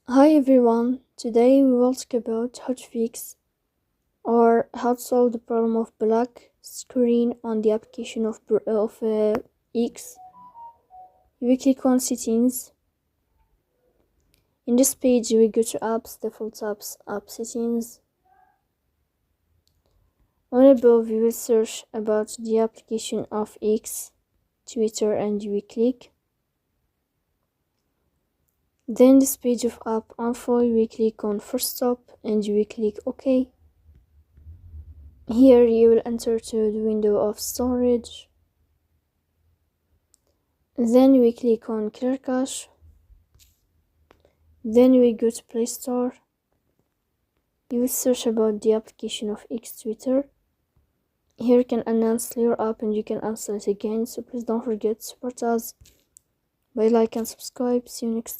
Hi everyone, today we will talk about how to fix or how to solve the problem of black screen on the application of X. We click on settings. In this page we go to apps, default apps, app settings. On above we will search about the application of X, Twitter, and we click. Then this page of app info, we click on first stop and we click OK. Here you will enter to the window of storage. Then we click on clear cache. Then we go to Play Store. You will search about the application of X Twitter. Here you can uninstall your app and you can install it again, so please don't forget to support us by like and subscribe. See you next time.